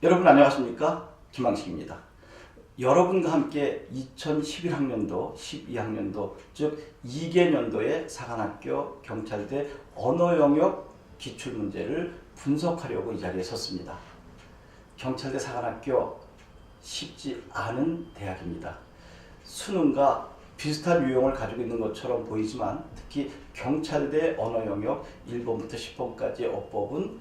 여러분 안녕하십니까? 김항식입니다. 여러분과 함께 2011학년도, 12학년도, 즉 2개년도의 사관학교 경찰대 언어영역 기출문제를 분석하려고 이 자리에 섰습니다. 경찰대 사관학교 쉽지 않은 대학입니다. 수능과 비슷한 유형을 가지고 있는 것처럼 보이지만 특히 경찰대 언어영역 1번부터 10번까지의 어법은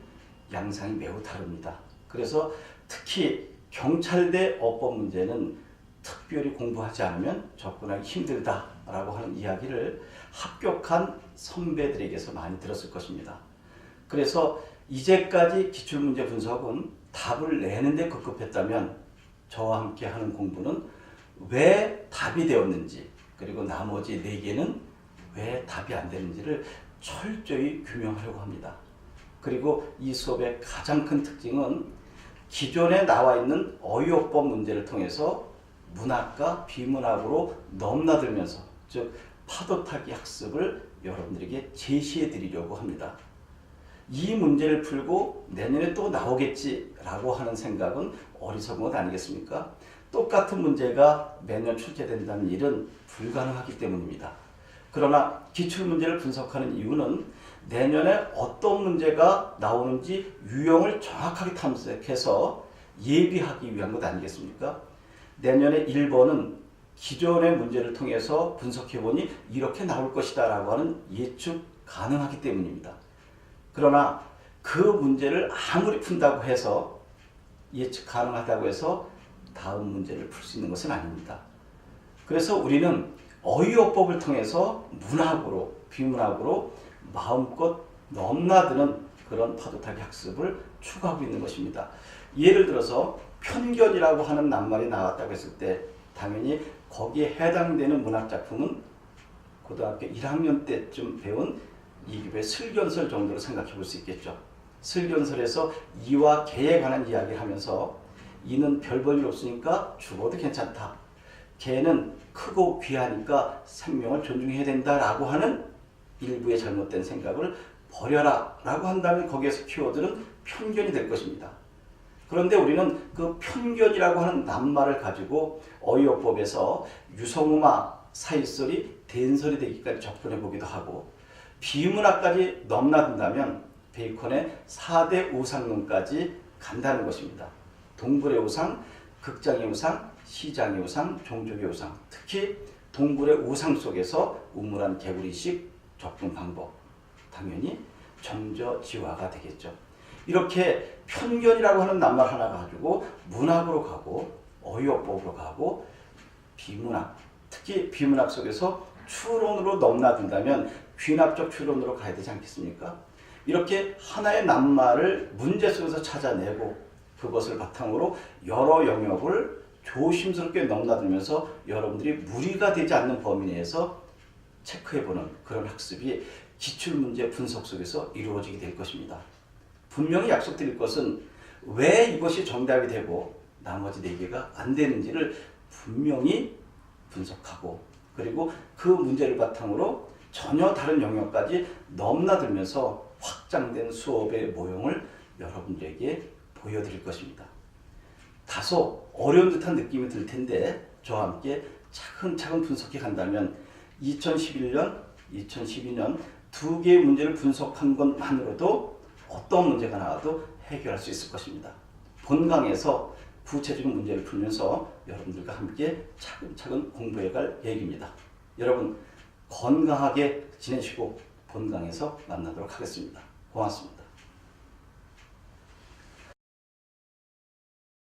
양상이 매우 다릅니다. 그래서 특히 경찰대 어법 문제는 특별히 공부하지 않으면 접근하기 힘들다라고 하는 이야기를 합격한 선배들에게서 많이 들었을 것입니다. 그래서 이제까지 기출문제 분석은 답을 내는데 급급했다면 저와 함께 하는 공부는 왜 답이 되었는지 그리고 나머지 4개는 왜 답이 안 되는지를 철저히 규명하려고 합니다. 그리고 이 수업의 가장 큰 특징은 기존에 나와 있는 어휘어법 문제를 통해서 문학과 비문학으로 넘나들면서 즉 파도타기 학습을 여러분들에게 제시해 드리려고 합니다. 이 문제를 풀고 내년에 또 나오겠지라고 하는 생각은 어리석은 것 아니겠습니까? 똑같은 문제가 매년 출제된다는 일은 불가능하기 때문입니다. 그러나 기출문제를 분석하는 이유는 내년에 어떤 문제가 나오는지 유형을 정확하게 탐색해서 예비하기 위한 것 아니겠습니까? 내년에 1번은 기존의 문제를 통해서 분석해보니 이렇게 나올 것이다 라고 하는 예측 가능하기 때문입니다. 그러나 그 문제를 아무리 푼다고 해서 예측 가능하다고 해서 다음 문제를 풀 수 있는 것은 아닙니다. 그래서 우리는 어휘어법을 통해서 문학으로, 비문학으로 마음껏 넘나드는 그런 파도타기 학습을 추구하고 있는 것입니다. 예를 들어서 편견이라고 하는 낱말이 나왔다고 했을 때 당연히 거기에 해당되는 문학작품은 고등학교 1학년 때쯤 배운 이규배의 슬견설 정도로 생각해 볼 수 있겠죠. 슬견설에서 이와 개에 관한 이야기를 하면서 이는 별 볼 일 없으니까 죽어도 괜찮다. 개는 크고 귀하니까 생명을 존중해야 된다라고 하는 일부의 잘못된 생각을 버려라 라고 한다면 거기에서 키워드는 편견이 될 것입니다. 그런데 우리는 그 편견이라고 하는 낱말을 가지고 어휘어법에서 유성우마, 사이설이 된설이 되기까지 접근해 보기도 하고 비문학까지 넘나든다면 베이컨의 4대 우상론까지 간다는 것입니다. 동물의 우상, 극장의 우상, 시장의 우상, 종족의 우상, 특히 동물의 우상 속에서 우물한 개구리식 접근 방법, 당연히 정저지화가 되겠죠. 이렇게 편견이라고 하는 낱말 하나 가지고 문학으로 가고 어휘어법으로 가고 비문학, 특히 비문학 속에서 추론으로 넘나든다면 귀납적 추론으로 가야 되지 않겠습니까? 이렇게 하나의 낱말을 문제 속에서 찾아내고 그것을 바탕으로 여러 영역을 조심스럽게 넘나들면서 여러분들이 무리가 되지 않는 범위 내에서 체크해보는 그런 학습이 기출문제 분석 속에서 이루어지게 될 것입니다. 분명히 약속드릴 것은 왜 이것이 정답이 되고 나머지 4개가 안 되는지를 분명히 분석하고 그리고 그 문제를 바탕으로 전혀 다른 영역까지 넘나들면서 확장된 수업의 모형을 여러분들에게 보여드릴 것입니다. 다소 어려운 듯한 느낌이 들 텐데 저와 함께 차근차근 분석해 간다면 2011년, 2012년 2개의 문제를 분석한 것만으로도 어떤 문제가 나와도 해결할 수 있을 것입니다. 본강에서 구체적인 문제를 풀면서 여러분들과 함께 차근차근 공부해 갈 계획입니다. 여러분 건강하게 지내시고 본강에서 만나도록 하겠습니다. 고맙습니다.